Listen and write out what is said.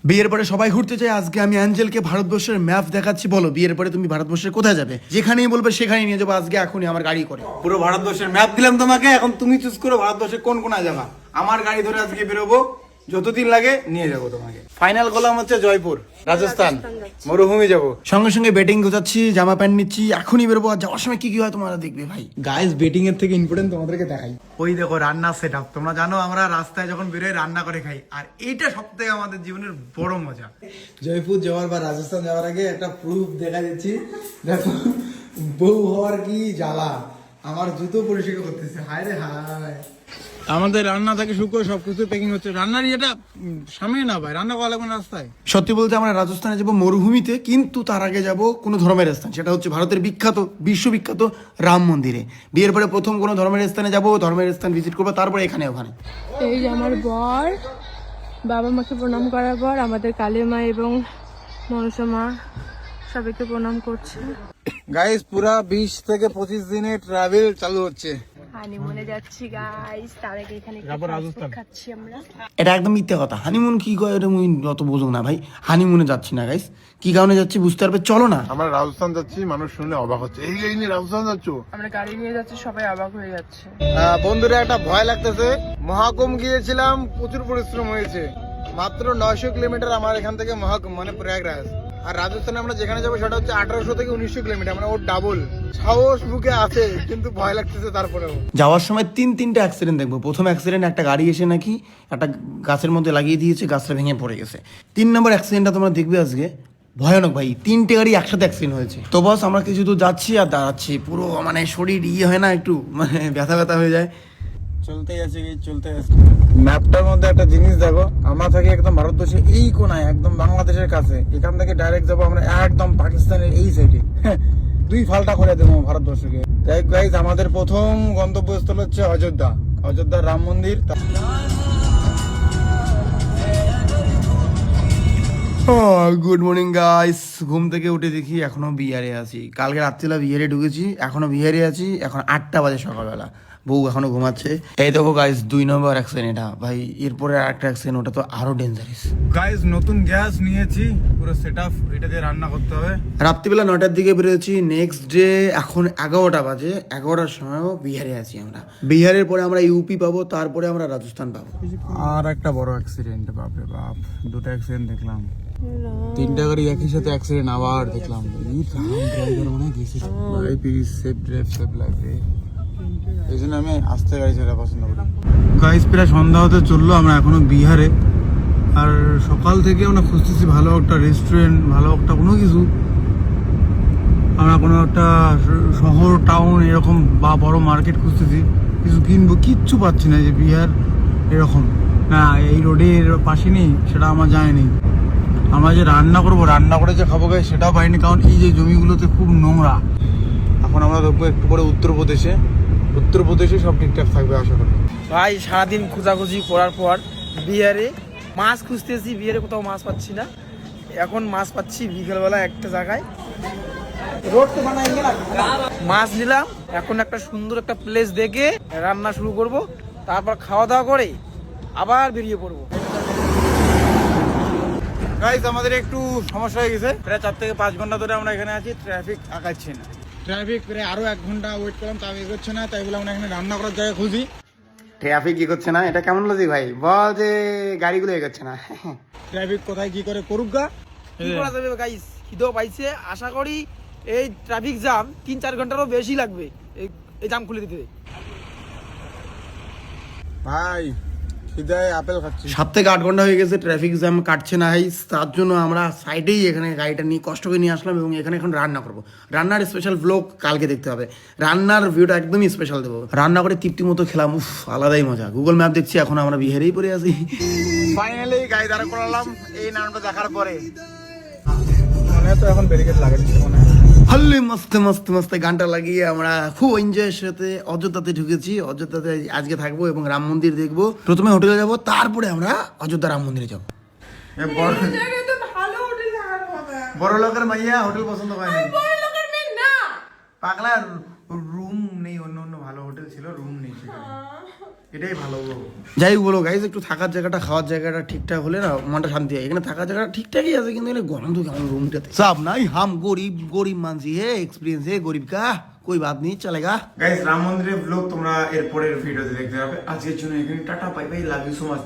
বিয়ের পরে সবাই ঘুরতে চায়, আজকে আমি অ্যাঞ্জেলকে ভারতবর্ষের ম্যাপ দেখাচ্ছি। বলো বিয়ের পরে তুমি ভারতবর্ষের কোথায় যাবে, যেখানেই বলবে সেখানেই নিয়ে যাবো। আজকে এখনই আমার গাড়ি করে পুরো ভারতবর্ষের ম্যাপ দিলাম তোমাকে, এখন তুমি চুজ করো ভারতবর্ষের কোন কোনায় যাবা। আমার গাড়ি ধরে আজকে বেরোবো, যতদিন লাগে নিয়ে যাবো তোমাকে। ফাইনাল গোলাম হচ্ছে জয়পুর, রাজস্থান, মরুভূমি যাবো। সঙ্গে সঙ্গে বেটিং গোছাচ্ছি, জামা প্যান্ট নিচ্ছি, এখনই বেরোবো। আর যাওয়ার সময় কি কি হয় তোমরা দেখবে ভাই। গাইস বেটিং এর থেকে ইম্পর্টেন্ট তোমাদেরকে দেখাই, ওই দেখো রান্নার সেট আপ। তোমরা জানো আমরা রাস্তায় যখন বেরোই রান্না করে খাই, আর এইটা সব থেকে আমাদের জীবনের বড় মজা। জয়পুর যাওয়ার বা রাজস্থান যাওয়ার আগে একটা প্রুফ দেখা যাচ্ছি, দেখো বউ হওয়ার কি জ্বালা। আমার জুতো পরিষ্কার করতেছে, হায় রে হায়। আমাদের রান্না থেকে শুরু করে সবকিছু প্যাকিং হচ্ছে। রান্নার ইয়েটা সামনে না ভাই, রান্না করা লাগবে না রাস্তায়। সত্যি বলতে আমরা রাজস্থানে যাবো মরুভূমিতে, কিন্তু তার আগে যাব কোনো ধর্মের স্থান, সেটা হচ্ছে ভারতের বিখ্যাত বিশ্ববিখ্যাত রাম মন্দিরে। বিয়ের পরে প্রথম কোনো ধর্মের স্থানে যাব, ধর্মের স্থান ভিজিট করবো, তারপরে এখানে ওখানে। এই যে আমার বর বাবা মাকে প্রণাম করার পর আমাদের কালী মা এবং মনসা মা সবাইকে প্রণাম করছে। গাইস পুরা 20 থেকে 25 দিনের ট্রাভেল চালু হচ্ছে। হানিমুনে যাচ্ছি গাইস, তার আগে এখানে খাচ্ছি আমরা। এটা একদম মিথ্যে কথা। হানিমুন কি কয় এটা মুই অত বুঝুক না ভাই। হানিমুনে যাচ্ছি না গাইস, কি কারণে যাচ্ছি বুঝতে পারবে, চলো না। আমরা রাজস্থান যাচ্ছি, মানুষ শুনলে অবাক হচ্ছে, এই নিয়ে রাজস্থান যাচ্ছ? আমরা গাড়ি নিয়ে যাচ্ছি, সবাই অবাক হয়ে যাচ্ছে। বন্ধুরা একটা ভয় লাগতেছে, মহাকুম্ভ গিয়েছিলাম, প্রচুর পরিশ্রম হয়েছে। মাত্র 900 কিলোমিটার আমার এখান থেকে মহাকুম্ভ মানে প্রয়াগরাজ। আর রাজস্থানে আমরা যেখানে যাবো সেটা হচ্ছে 1800 থেকে 1900 কিলোমিটার, মানে ওর ডাবল। সাহস বুকে আছে কিন্তু ভয় লাগতেছে তারপরেও। যাওয়ার সময় তিনটে অ্যাক্সিডেন্ট দেখবো। প্রথম অ্যাক্সিডেন্ট, একটা গাড়ি এসে নাকি একটা গাছের মধ্যে লাগিয়ে দিয়েছে, গাছটা ভেঙে পড়ে গেছে। 3 নম্বর অ্যাক্সিডেন্টটা তোমরা দেখবে আজকে, ভয়ানক ভাই। 3টে গাড়ি একসাথে অ্যাক্সিডেন্ট হয়েছে। তো বস আমরা কিছু দূর যাচ্ছি আর দাঁড়াচ্ছি, পুরো মানে শরীর হয় না একটু, মানে ব্যথা ব্যথা হয়ে যায়। চলতে আছে কি চলতে আছে। ম্যাপটার মধ্যে একটা জিনিস দেখো, আমরা থাকি একদম ভারতবর্ষে এই কোনায়, একদম বাংলাদেশের কাছে। এখান থেকে ডাইরেক্ট যাবো আমরা একদম পাকিস্তানের এই সাইডে, 2 ফালটা করে দেবো ভারতবর্ষকে। যাই গাইজ, আমাদের প্রথম গন্তব্যস্থল হচ্ছে অযোধ্যা, অযোধ্যার রাম মন্দির। Good morning guys. ঘুম থেকে উঠে দেখি এখনো বিহারে আছি। কালকে রাত্রিবেলা বিহারে ঢুকেছি, এখনো বিহারে আছি। এখন 8টা বাজে সকালবেলা, বউ এখনো ঘুমাচ্ছে। এই দেখো গাইস 2 নম্বর অ্যাক্সিডেন্ট এটা ভাই। এরপরে আরেকটা অ্যাক্সিডেন্ট, ওটা তো আরো ডেঞ্জারাস। গাইজ নতুন গ্যাস নিয়েছি, পুরো সেটআপ, এটা দিয়ে রান্না করতে হবে। রাত্রিবেলা 9টার দিকে বেরোয়েছি, নেক্সট ডে এখন 11টা বাজে। 11টার সময়ও বিহারে আছি আমরা। বিহারের পরে আমরা ইউপি পাবো, তারপরে আমরা রাজস্থান পাবো। আর একটা বড় অ্যাক্সিডেন্ট, বাপরে বাপ, 2টা অ্যাক্সিডেন্ট দেখলাম। 3টা গাড়ি একই সাথে অ্যাক্সিডেন্ট আবার দেখলাম। এই ড্রাইভার মনে গেছে ভাই, please safe drive, safe life রে। এই জন্য আমি আস্তে গাড়ি চালা পছন্দ করি। গাইস প্রায় সন্ধ্যা হতে চললো, আমরা এখনো বিহারে। আর সকাল থেকে আমরা খুঁজতেছি ভালো একটা রেস্টুরেন্ট, ভালো একটা কোনো কিছু। আমরা কোনো একটা শহর টাউন এরকম বা বড় মার্কেট খুঁজতেছি, কিছু কিনবো, কিচ্ছু পাচ্ছি না। যে বিহার এরকম না, এই রোডের পাশে নেই, সেটা আমার জানা নেই। আমরা যে রান্না করবো, রান্না করে যে খাবো গাই সেটাও পাইনি, কারণ এই যে জমিগুলোতে খুব নোংরা। এখন আমরা দেখবো একটু পরে উত্তরপ্রদেশে সব ঠিকঠাক থাকবে আশা করি। ভাই সারাদিন খোঁজাখুঁজি করার পর বিহারে মাছ খুঁজতেছি, বিহারে কোথাও মাছ পাচ্ছি না। এখন মাছ পাচ্ছি বিকেলবেলা একটা জায়গায়, রোড তো বানাই গেলাম, মাছ নিলাম। এখন একটা সুন্দর একটা প্লেস দেখে রান্না শুরু করব, তারপর খাওয়া দাওয়া করে আবার বেরিয়ে পড়বো। গাইস আমাদের একটু সমস্যা হয়ে গেছে, প্রায় 4 থেকে 5 ঘন্টা ধরে আমরা এখানে আছি, ট্রাফিক আগাচ্ছে না। ট্রাফিক প্রায় আরো 1 ঘন্টা ওয়েট করলাম, তাও এগোচ্ছে না। তাই বলে আমরা এখানে রান্না করার জায়গা খুঁজি। ট্রাফিক কি করছে না, এটা কেমন লজিক ভাই? বল যে গাড়িগুলো এগোচ্ছে না। ট্রাফিক কোথায় কি করে করুক গা, কি করা যাবে গাইস, খিদেও পাইছে। আশা করি এই ট্রাফিক জ্যাম 3-4 ঘন্টারও বেশি লাগবে এই জ্যাম খুলে দিতে। ভাই খিদায় আপেল খাচ্ছি। 7 থেকে 8 ঘন্টা হয়ে গেছে, ট্রাফিক জ্যাম কাটছে না ভাই। তার জন্য আমরা সাইডেই এখানে গাড়িটা নিয়ে কষ্ট করে নিয়ে আসলাম, এবং এখানে এখন রান্না করবো। রান্নার স্পেশাল ব্লগ কালকে দেখতে হবে, রান্নার ভিউটা একদমই স্পেশাল দেবো। রান্না করে তৃপ্তি মতো খেলাম, উফ আলাদাই মজা। গুগল ম্যাপ দেখছি, এখন আমরা বিহারেই পড়ে আছি। ফাইনালি গাড়ি দাঁড় করালাম এই নামটা দেখার পরে। মনে তো এখন ব্যারিকেড লাগাচ্ছি মনে হয়। হল্লি মস্তে মস্তে মস্তে গানটা লাগিয়ে আমরা খুব এনজয়ের সাথে অযোধ্যাতে ঢুকেছি। অযোধ্যাতে আজকে থাকবো এবং রাম মন্দির দেখবো। প্রথমে হোটেলে যাব, তারপরে আমরা অযোধ্যা রাম মন্দিরে যাবো। বড় লোকের মাইয়া হোটেল পছন্দ হয় না, পাগলা রুম নেই, অন্য অন্য ভালো হোটেল ছিল, রুম নেই সেখানে। এটাই ভালো যাই বলো গাইজ, একটু থাকার জায়গাটা খাওয়ার জায়গাটা ঠিকঠাক হলে না মনটা শান্তি হয়। এখানে থাকার জায়গাটা ঠিকঠাকই আছে, কিন্তু এখানে গরম তো কেমন রুমটাতে। সাব নাই, হাম গরিব গরিব মানসি হে, এক্সপিরিয়েন্স হে গরিব কা, कोई बात नहीं चलेगा। गाइस राम मंदिर ब्लॉग তোমরা এরপরের ভিডিওতে দেখতে পাবে। আজকের জন্য এখানে tata, bye bye, love you so much.